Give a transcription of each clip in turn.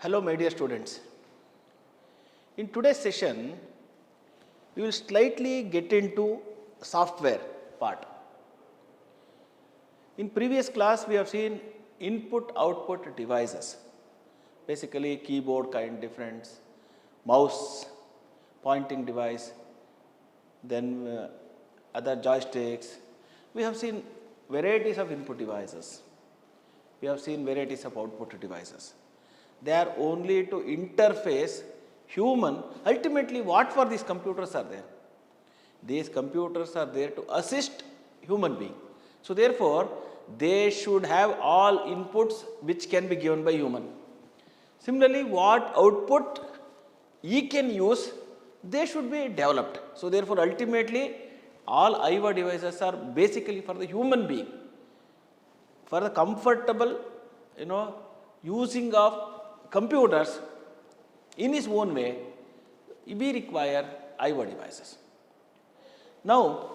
Hello my dear students. In today's session, we will slightly get into software part. In previous class, we have seen input-output devices, basically keyboard kind difference, mouse, pointing device, then other joysticks. We have seen varieties of input devices. We have seen varieties of output devices. They are only to interface human. Ultimately, what for these computers are there? These computers are there to assist human being. So therefore, they should have all inputs which can be given by human. Similarly, what output he can use, they should be developed. So therefore, ultimately, all IVA devices are basically for the human being, for the comfortable, using of computers in his own way. We require IVA devices. Now,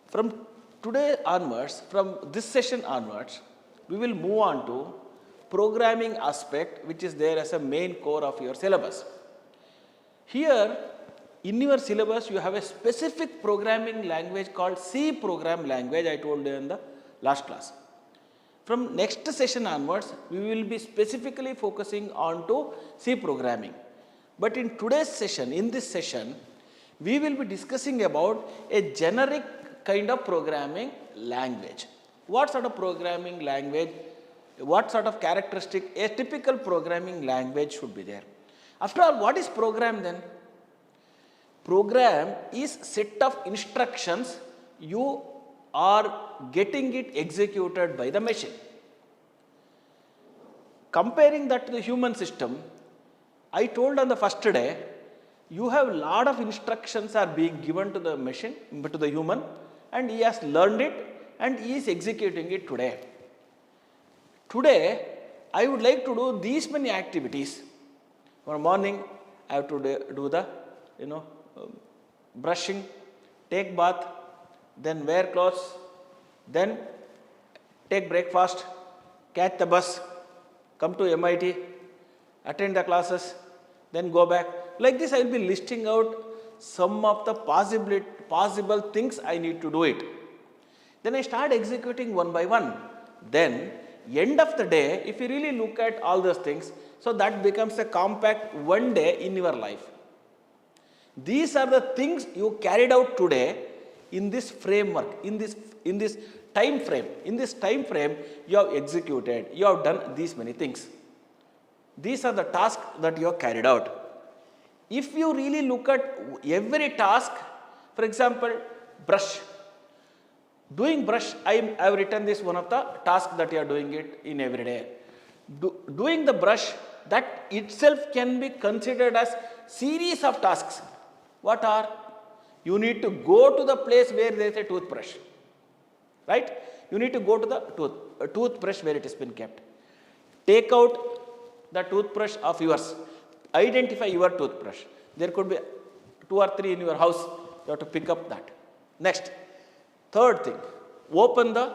from today onwards, from this session onwards, we will move on to programming aspect, which is there as a main core of your syllabus. Here, in your syllabus, you have a specific programming language called C program language. I told you in the last class. From next session onwards, we will be specifically focusing on to C programming. But in today's session, in this session, we will be discussing about a generic kind of programming language. What sort of programming language, what sort of characteristic a typical programming language should be there. After all, what is program then? Program is set of instructions you are getting it executed by the machine. Comparing that to the human system, I told on the first day, you have a lot of instructions are being given to the machine, to the human, and he has learned it and he is executing it today. Today, I would like to do these many activities. For morning, I have to do the, brushing, take bath, then wear clothes, then take breakfast, catch the bus, come to MIT, attend the classes, then go back. Like this, I will be listing out some of the possible things I need to do it. Then I start executing one by one. Then, end of the day, if you really look at all those things, so that becomes a compact one day in your life. These are the things you carried out today in this framework, in this time frame. In this time frame, you have executed, you have done these many things. These are the tasks that you have carried out. If you really look at every task, for example, brush. Doing brush, I have written this one of the tasks that you are doing it in every day. Doing the brush, that itself can be considered as series of tasks. What are? You need to go to the place where there is a toothbrush, right? You need to go to the toothbrush where it has been kept. Take out the toothbrush of yours. Identify your toothbrush. There could be 2 or 3 in your house. You have to pick up that. Next, third thing, open the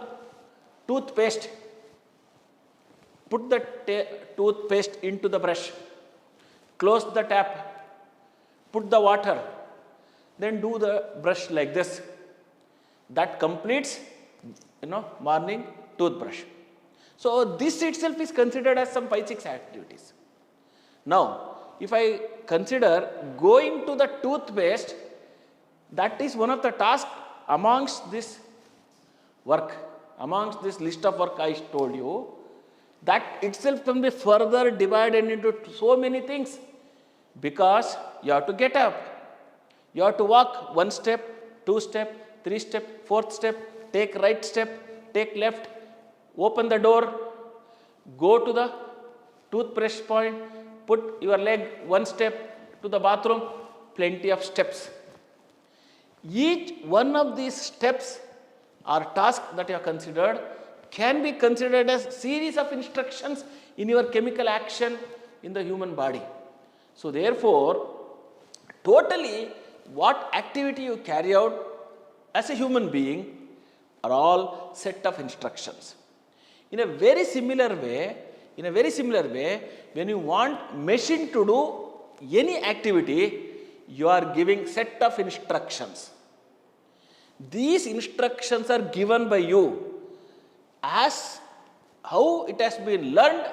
toothpaste. Put the toothpaste into the brush. Close the tap. Put the water. Then do the brush like this. That completes, morning toothbrush. So this itself is considered as some 5-6 activities. Now, if I consider going to the toothpaste, that is one of the tasks amongst this work, amongst this list of work I told you, that itself can be further divided into so many things, because you have to get up. You have to walk 1 step, 2 step, 3 step, 4th step, take right step, take left, open the door, go to the toothbrush point, put your leg 1 step to the bathroom, plenty of steps. Each one of these steps or tasks that you have considered can be considered as series of instructions in your chemical action in the human body. So therefore, totally what activity you carry out as a human being are all set of instructions. In a very similar way, In a very similar way, when you want machine to do any activity, you are giving set of instructions. These instructions are given by you as how it has been learned,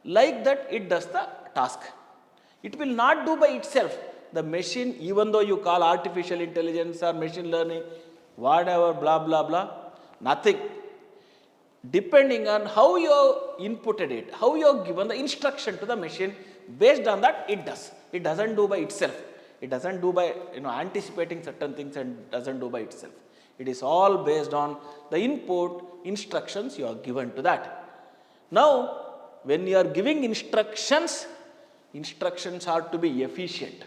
like that it does the task. It will not do by itself. The machine, even though you call artificial intelligence or machine learning, whatever, blah, blah, blah, nothing. Depending on how you inputted it, how you have given the instruction to the machine, based on that it does. It doesn't do by itself. It doesn't do by anticipating certain things and doesn't do by itself. It is all based on the input instructions you are given to that. Now, when you are giving instructions, instructions are to be efficient.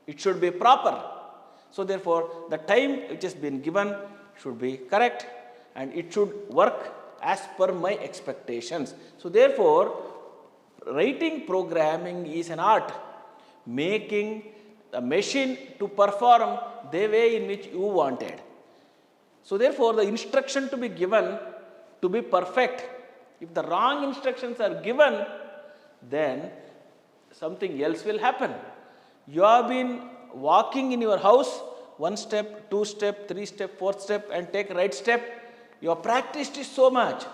It should be proper. So therefore, the time which has been given should be correct and it should work as per my expectations. So therefore, writing programming is an art, making the machine to perform the way in which you wanted. So therefore, the instruction to be given to be perfect. If the wrong instructions are given, then something else will happen. You have been walking in your house, 1 step, 2 step, 3 step, 4th step, and take right step. You have practiced it so much,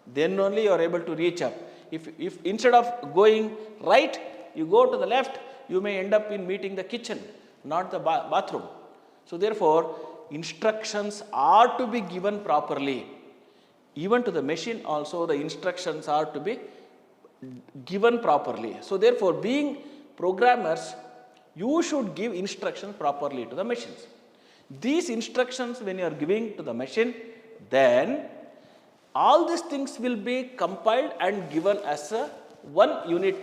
then only you are able to reach up. If instead of going right, you go to the left, you may end up in meeting the kitchen, not the bathroom. So therefore, instructions are to be given properly. Even to the machine also, the instructions are to be given properly. So therefore, being programmers, you should give instructions properly to the machines. These instructions, when you are giving to the machine, then all these things will be compiled and given as a one unit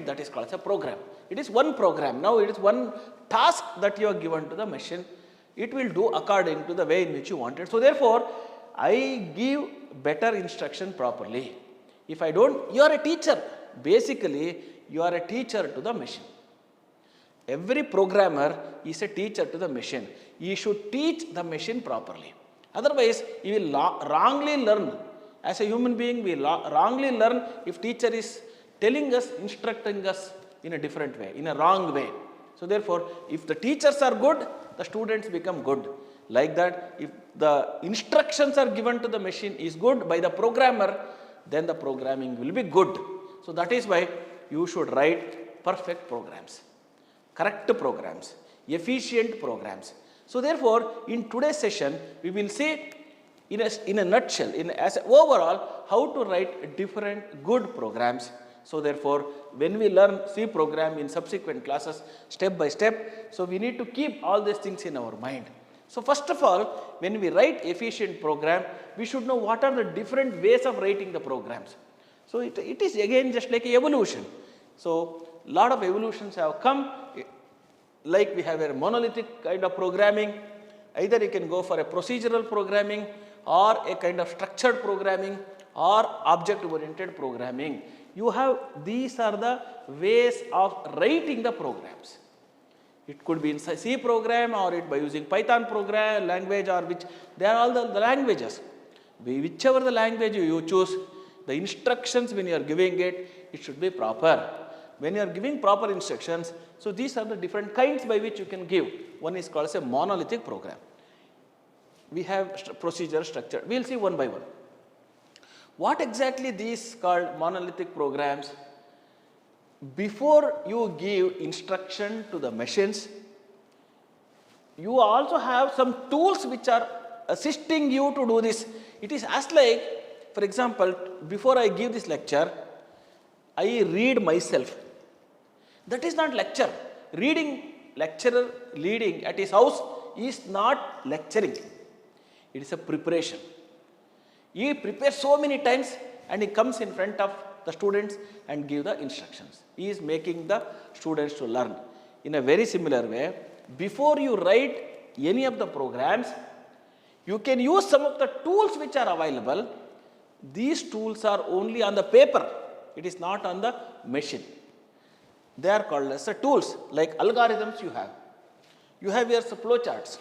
that is called as a program. It is one program. Now it is one task that you are given to the machine. It will do according to the way in which you want it. So therefore, I give better instruction properly. If I don't, you are a teacher. Basically, you are a teacher to the machine. Every programmer is a teacher to the machine. You should teach the machine properly. Otherwise, you will wrongly learn. As a human being, we wrongly learn if teacher is telling us, instructing us in a different way, in a wrong way. So therefore, if the teachers are good, the students become good. Like that, if the instructions are given to the machine is good by the programmer, then the programming will be good. So that is why you should write perfect programs, correct programs, efficient programs. So therefore, in today's session, we will see in a nutshell, as overall, how to write different good programs. So therefore, when we learn C program in subsequent classes, step by step, so we need to keep all these things in our mind. So first of all, when we write efficient program, we should know what are the different ways of writing the programs. So it is again just like an evolution. So lot of evolutions have come, like we have a monolithic kind of programming. Either you can go for a procedural programming or a kind of structured programming or object-oriented programming. These are the ways of writing the programs. It could be in C program or by using Python program language, or they are all the languages. Whichever the language you choose, the instructions when you are giving it, it should be proper. When you are giving proper instructions, so these are the different kinds by which you can give. One is called as a monolithic program. We have procedure structure. We will see one by one. What exactly these called monolithic programs? Before you give instruction to the machines, you also have some tools which are assisting you to do this. It is as like, for example, before I give this lecture, I read myself. That is not lecture. Lecturer reading at his house is not lecturing. It is a preparation. He prepares so many times and he comes in front of the students and give the instructions. He is making the students to learn. In a very similar way, before you write any of the programs, you can use some of the tools which are available. These tools are only on the paper. It is not on the machine. They are called as the tools, like algorithms you have. You have your flowcharts.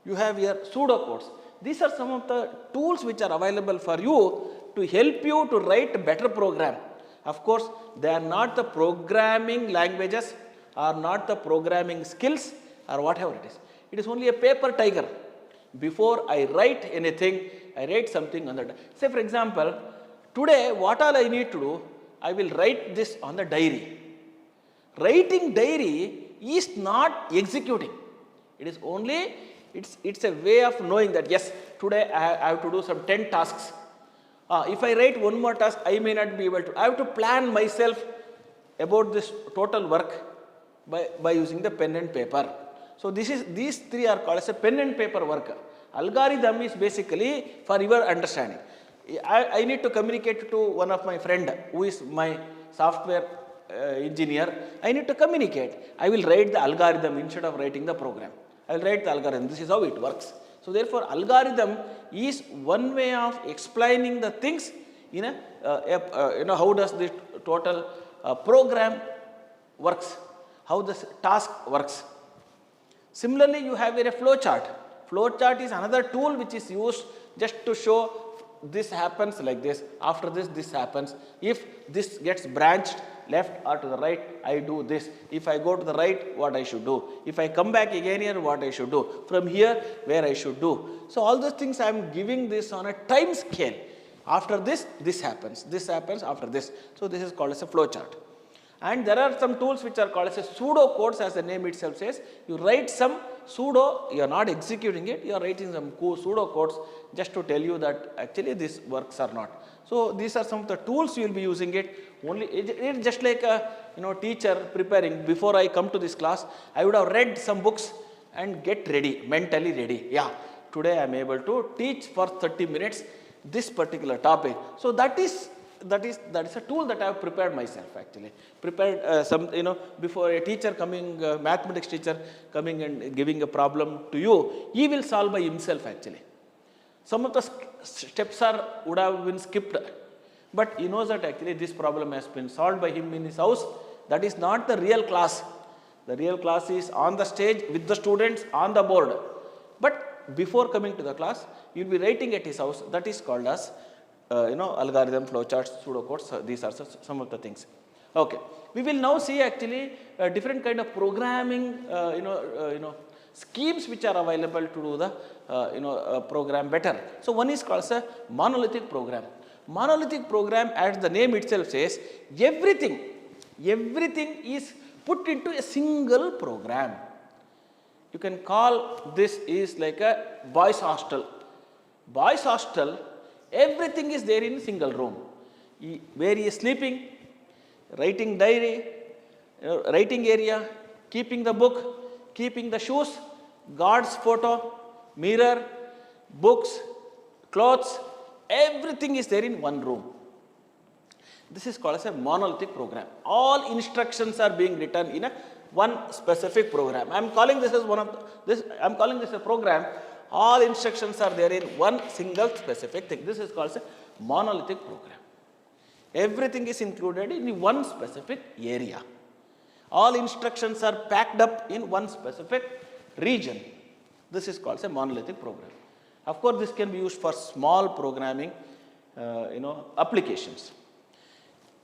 You have your pseudocodes. These are some of the tools which are available for you to help you to write a better program. Of course, they are not the programming languages or not the programming skills or whatever it is. It is only a paper tiger. Before I write anything, I write something on the, say for example, today what all I need to do, I will write this on the diary. Writing diary is not executing. It is only, it's a way of knowing that yes, today I have to do some 10 tasks. If I write one more task, I may not be able to. I have to plan myself about this total work by using the pen and paper. So these three are called as a pen and paper work. Algorithm is basically for your understanding. I need to communicate to one of my friend who is my software engineer. I need to communicate. I will write the algorithm instead of writing the program. I will write the algorithm. This is how it works. So therefore, algorithm is one way of explaining the things in a, how does the total program works, how the task works. Similarly, you have a flow chart. Flow chart is another tool which is used just to show this happens like this, after this happens. If this gets branched left or to the right, I do this. If I go to the right, what I should do. If I come back again here, what I should do. From here, where I should do. So all those things I am giving this on a time scale. After this, this happens after this. So this is called as a flow chart. And there are some tools which are called as a pseudo codes, as the name itself says. You write some pseudo, you are not executing it, you are writing some pseudo codes just to tell you that actually this works or not. So these are some of the tools you will be using it. Only it's just like a teacher preparing. Before I come to this class, I would have read some books and get ready, mentally ready. Yeah, today I am able to teach for 30 minutes this particular topic. So that is a tool that I have prepared myself actually. Prepared before a teacher coming, mathematics teacher coming and giving a problem to you, he will solve by himself actually. Some of the steps would have been skipped, but he knows that actually this problem has been solved by him in his house. That is not the real class. The real class is on the stage with the students on the board. But before coming to the class, you will be writing at his house. That is called as algorithm, flowcharts, pseudocodes. These are some of the things. Okay, we will now see actually different kind of programming, schemes which are available to do the program better. So one is called as a monolithic program. Monolithic program, as the name itself says, everything is put into a single program. You can call this is like a boys hostel. Boys hostel, everything is there in a single room. Where he is sleeping, writing diary, writing area, keeping the book, keeping the shoes, God's photo, mirror, books, clothes, everything is there in one room. This is called as a monolithic program. All instructions are being written in one specific program. I am calling this as a program. All instructions are there in one single specific thing. This is called as a monolithic program. Everything is included in one specific area. All instructions are packed up in one specific region. This is called a monolithic program. Of course, this can be used for small programming, applications.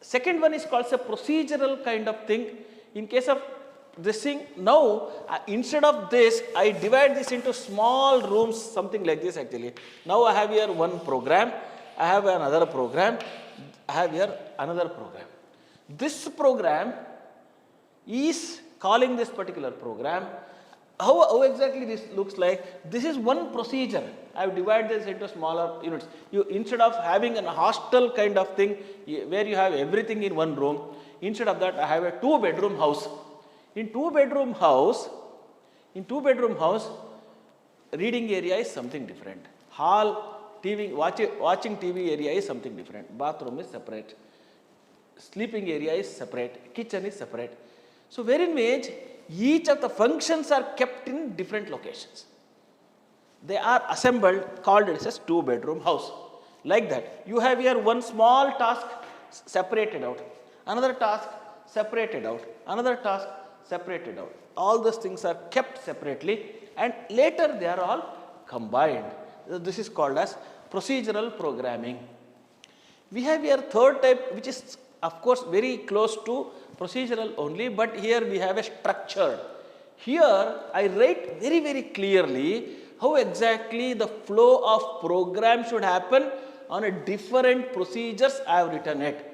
Second one is called a procedural kind of thing. In case of this thing, now instead of this, I divide this into small rooms, something like this actually. Now I have here one program, I have another program, I have here another program. This program is calling this particular program. How exactly this looks like? This is one procedure. I have divided this into smaller units. Instead of having a hostel kind of thing where you have everything in one room, instead of that I have a 2-bedroom house. In 2-bedroom house, reading area is something different. Hall, TV, watching TV area is something different. Bathroom is separate. Sleeping area is separate. Kitchen is separate. So wherein which each of the functions are kept in different locations. They are assembled, called it as 2-bedroom house. Like that. You have here one small task separated out. Another task separated out. Another task separated out. All those things are kept separately and later they are all combined. This is called as procedural programming. We have here third type, which is of course very close to procedural only, but here we have a structured. Here I write very clearly how exactly the flow of program should happen on a different procedures I have written it.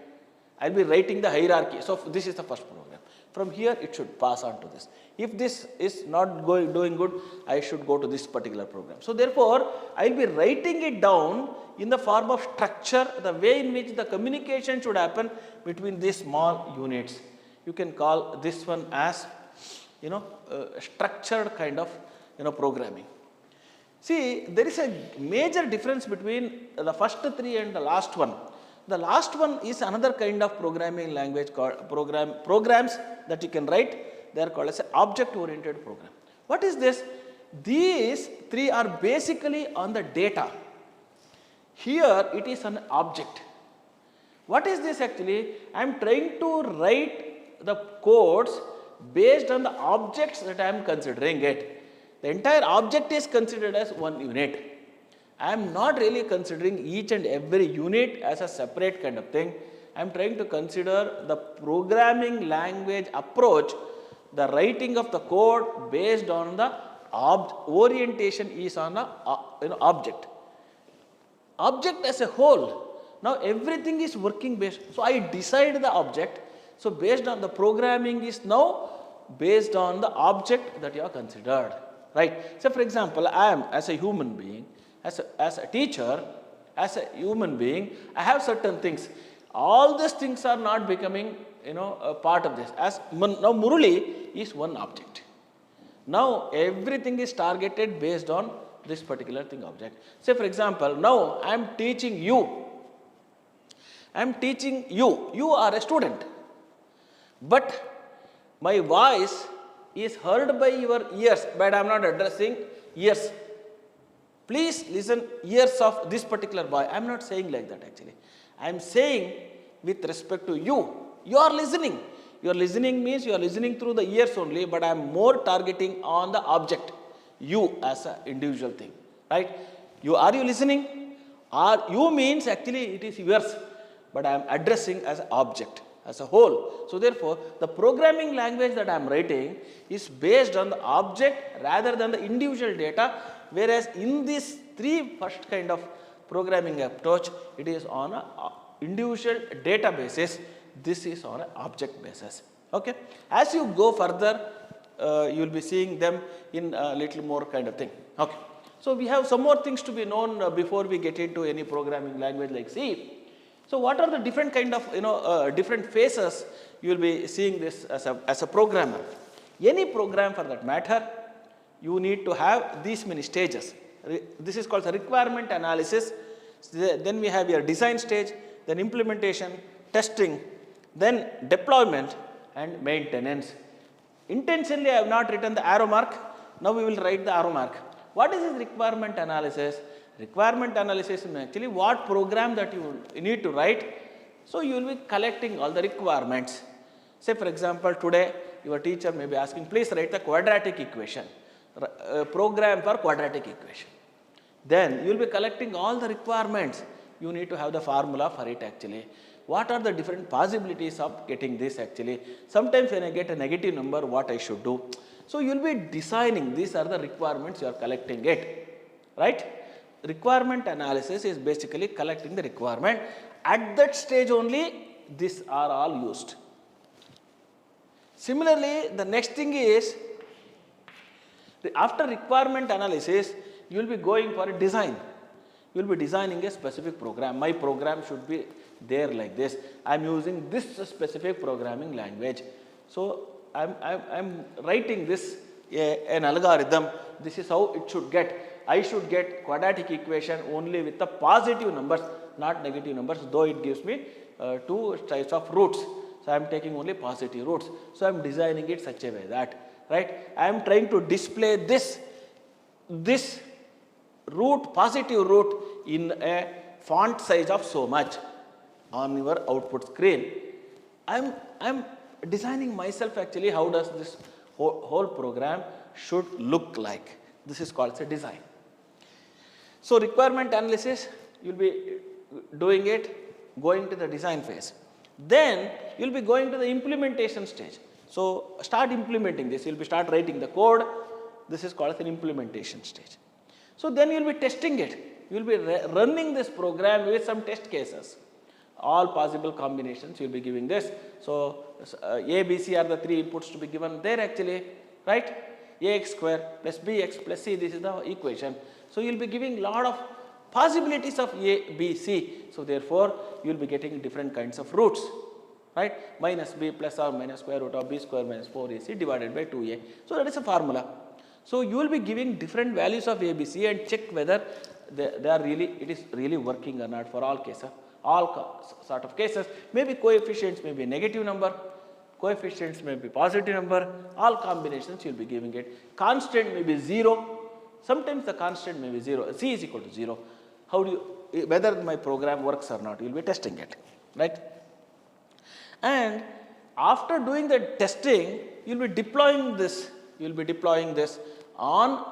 I will be writing the hierarchy. So this is the first program. From here it should pass on to this. If this is not doing good, I should go to this particular program. So therefore, I will be writing it down in the form of structure, the way in which the communication should happen between these small units. You can call this one as, structured kind of, programming. See, there is a major difference between the first three and the last one. The last one is another kind of programming language called programs that you can write. They are called as an object-oriented program. What is this? These three are basically on the data. Here it is an object. What is this actually? I am trying to write the codes based on the objects that I am considering it. The entire object is considered as one unit. I am not really considering each and every unit as a separate kind of thing. I am trying to consider the programming language approach, the writing of the code based on the orientation is on the object. Object as a whole. Now everything is working based. So I decide the object. So based on the programming is now based on the object that you are considered. Right. So for example, I am as a human being, as a teacher, as a human being, I have certain things. All these things are not becoming, a part of this. Now Murali is one object. Now everything is targeted based on this particular thing object. Say for example, now I am teaching you. I am teaching you. You are a student. But my voice is heard by your ears, but I am not addressing ears. Please listen ears of this particular boy. I am not saying like that actually. I am saying with respect to you. You are listening. You are listening means you are listening through the ears only, but I am more targeting on the object. You as an individual thing. Right? Are you listening? You means actually it is yours, but I am addressing as an object, as a whole. So therefore, the programming language that I am writing is based on the object rather than the individual data, whereas in this first kind of programming approach, it is on an individual data basis. This is on an object basis. Okay. As you go further, you will be seeing them in a little more kind of thing. Okay. So we have some more things to be known before we get into any programming language like C. So what are the different kind of, different phases you will be seeing this as a programmer. Any program for that matter, you need to have these many stages. This is called the requirement analysis. Then we have your design stage, then implementation, testing, then deployment and maintenance. Intentionally I have not written the arrow mark. Now we will write the arrow mark. What is this requirement analysis? Requirement analysis is actually what program that you need to write. So you will be collecting all the requirements. Say for example, today your teacher may be asking, please write the quadratic equation, program for quadratic equation. Then you will be collecting all the requirements. You need to have the formula for it actually. What are the different possibilities of getting this actually? Sometimes when I get a negative number, what I should do? So you will be designing, these are the requirements you are collecting it, right? Requirement analysis is basically collecting the requirement. At that stage only, these are all used. Similarly, the next thing is, after requirement analysis, you will be going for a design. You will be designing a specific program. My program should be there like this. I am using this specific programming language. So I am writing this an algorithm. This is how it should get. I should get quadratic equation only with the positive numbers, not negative numbers, though it gives me two types of roots. So I am taking only positive roots. So I am designing it such a way that, right, I am trying to display this root, positive root in a font size of so much on your output screen. I am designing myself actually how does this whole program should look like. This is called a design. So requirement analysis, you will be doing it. going to the design phase. Then you will be going to the implementation stage. So start implementing this, you will be start writing the code. This is called as an implementation stage. So then you will be testing it. You will be running this program with some test cases. All possible combinations you will be giving this. So A, B, C are the three inputs to be given there actually, right? Ax square plus bx plus c, this is the equation. So you will be giving lot of possibilities of A, B, C. So therefore you will be getting different kinds of roots, right? Minus b plus or minus square root of b square minus 4ac divided by 2a. So that is a formula. So you will be giving different values of A, B, C and check whether they are really, it is really working or not for all cases. All sort of cases, maybe coefficients may be negative number, coefficients may be positive number, all combinations you will be giving it. Constant may be 0, sometimes the constant may be 0, c is equal to 0. How do you, whether my program works or not, you will be testing it, right? And after doing the testing, you will be deploying this, on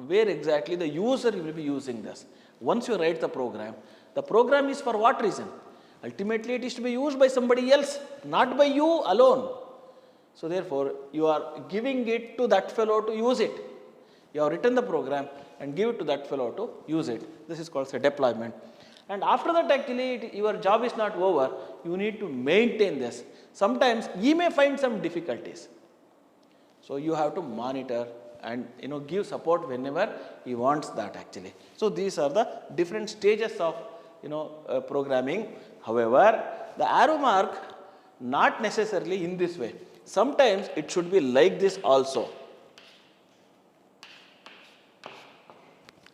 where exactly the user will be using this. Once you write the program is for what reason? Ultimately it is to be used by somebody else, not by you alone. So therefore you are giving it to that fellow to use it. You have written the program and give it to that fellow to use it. This is called a deployment. And after that actually your job is not over, you need to maintain this. Sometimes he may find some difficulties. So you have to monitor and give support whenever he wants that actually. So these are the different stages of programming. However, the arrow mark not necessarily in this way. Sometimes it should be like this also.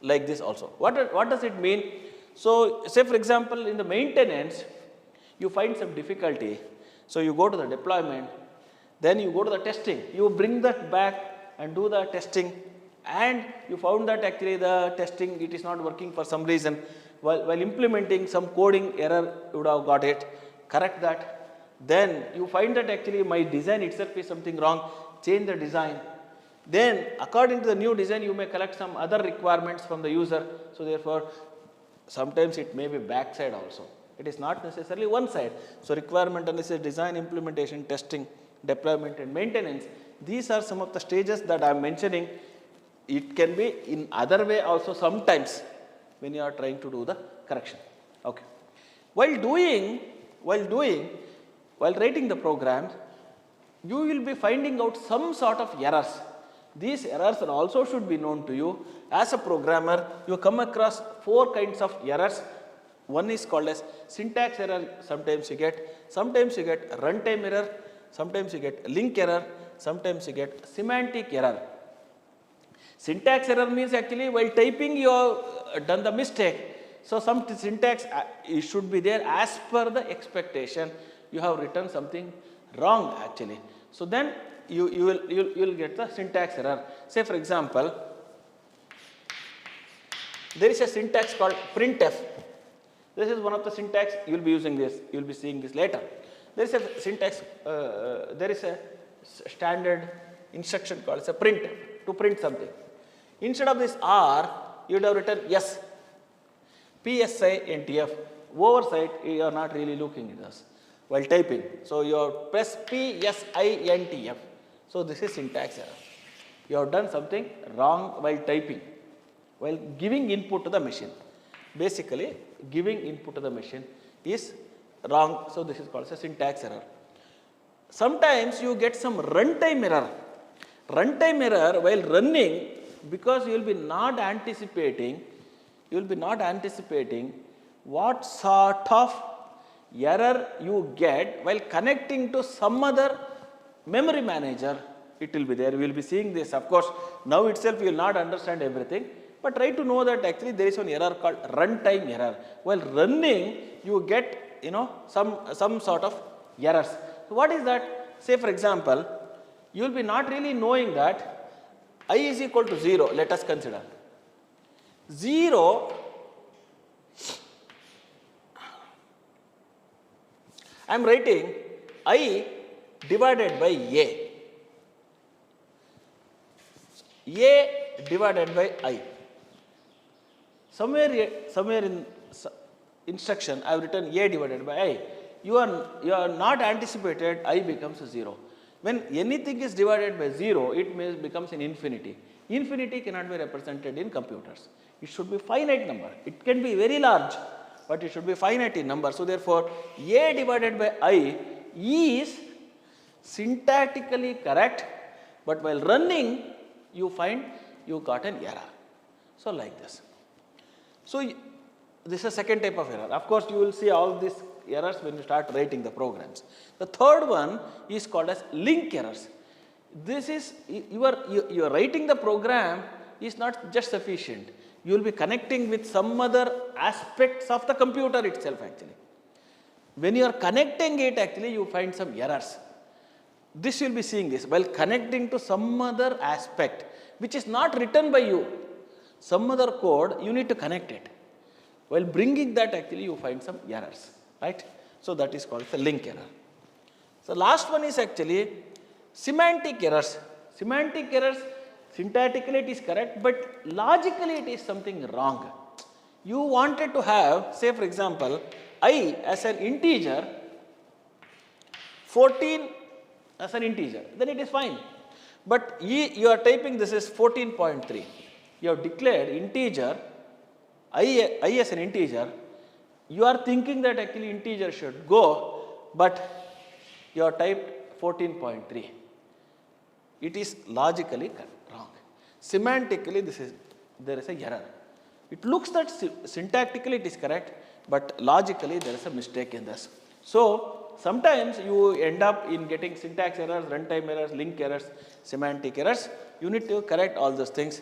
Like this also. What does it mean? So say for example in the maintenance you find some difficulty. So you go to the deployment, then you go to the testing, you bring that back and do the testing, and you found that actually the testing it is not working for some reason. While implementing some coding error you would have got it, correct that. Then you find that actually my design itself is something wrong, change the design. Then according to the new design you may collect some other requirements from the user. So therefore sometimes it may be backside also. It is not necessarily one side. So requirement analysis, design, implementation, testing, deployment and maintenance. These are some of the stages that I am mentioning. It can be in other way also sometimes when you are trying to do the correction. Okay. While writing the programs, you will be finding out some sort of errors. These errors also should be known to you. As a programmer, you come across 4 kinds of errors. One is called as syntax error, sometimes you get runtime error, sometimes you get link error, sometimes you get semantic error. Syntax error means actually while typing you have done the mistake. So some syntax should be there as per the expectation. You have written something wrong actually. So then you will get the syntax error. Say for example, there is a syntax called printf. This is one of the syntax, you will be using this, you will be seeing this later. There is a syntax, there is a standard instruction called as a printf, to print something. Instead of this R, you would have written S, PSINTF. Oversight, you are not really looking at this while typing. So you press PSINTF. So this is syntax error. You have done something wrong while typing, while giving input to the machine. Basically, giving input to the machine is wrong. So this is called a syntax error. Sometimes you get some runtime error. Runtime error while running, because you will be not anticipating what sort of error you get while connecting to some other memory manager. It will be there. We will be seeing this. Of course, now itself you will not understand everything, but try to know that actually there is an error called runtime error. While running, you get some sort of errors. So what is that? Say for example, you will be not really knowing that I is equal to 0. Let us consider 0. I am writing I divided by A divided by I. Somewhere instruction, I have written a divided by I. You are not anticipated I becomes 0. When anything is divided by 0, it becomes an infinity. Infinity cannot be represented in computers. It should be finite number. It can be very large, but it should be finite in number. So therefore, A divided by I is syntactically correct, but while running, you find you got an error. So like this. So this is a second type of error. Of course, you will see all these errors when you start writing the programs. The third one is called as link errors. This is, you are writing the program is not just sufficient. You will be connecting with some other aspects of the computer itself actually. When you are connecting it actually, you find some errors. This you will be seeing this, while connecting to some other aspect which is not written by you, some other code, you need to connect it. While bringing that actually you find some errors, right? So that is called the link error. So last one is actually semantic errors. Semantic errors, syntactically it is correct, but logically it is something wrong. You wanted to have, say for example, I as an integer, 14 as an integer, then it is fine. But you are typing this is 14.3. You have declared integer, I as an integer, you are thinking that actually integer should go, but you have typed 14.3. It is logically wrong. Semantically, there is a error. It looks that syntactically it is correct, but logically there is a mistake in this. So sometimes you end up in getting syntax errors, runtime errors, link errors, semantic errors. You need to correct all those things.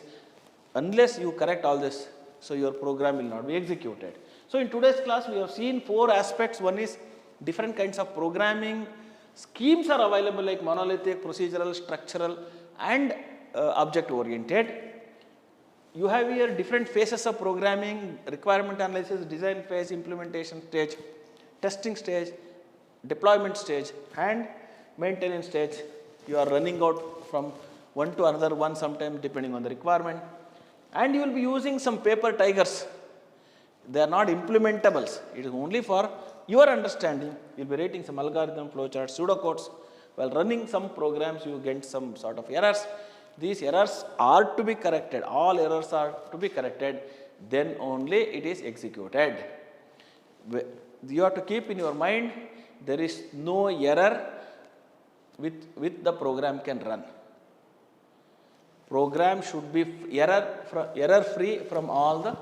Unless you correct all this, so your program will not be executed. So in today's class, we have seen 4 aspects. One is different kinds of programming. Schemes are available like monolithic, procedural, structural, and object oriented. You have here different phases of programming: requirement analysis, design phase, implementation stage, testing stage, deployment stage, and maintenance stage. You are running out from one to another one sometime depending on the requirement. And you will be using some paper tigers. They are not implementables. It is only for your understanding. You will be writing some algorithm, flowcharts, pseudocodes. While running some programs, you get some sort of errors. These errors are to be corrected. All errors are to be corrected. Then only it is executed. You have to keep in your mind, there is no error with the program can run. Program should be error free from all the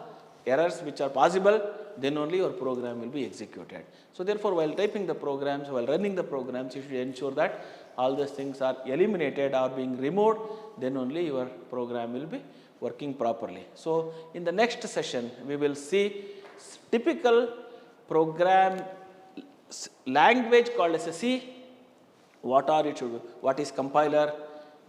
errors which are possible, then only your program will be executed. So therefore, while typing the programs, while running the programs, you should ensure that all those things are eliminated or being removed, then only your program will be working properly. So in the next session, we will see typical program language called as a C. What is compiler?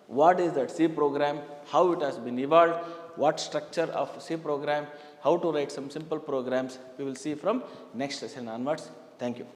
What is that C program, how it has been evolved, what structure of C program, how to write some simple programs. We will see from next session onwards. Thank you.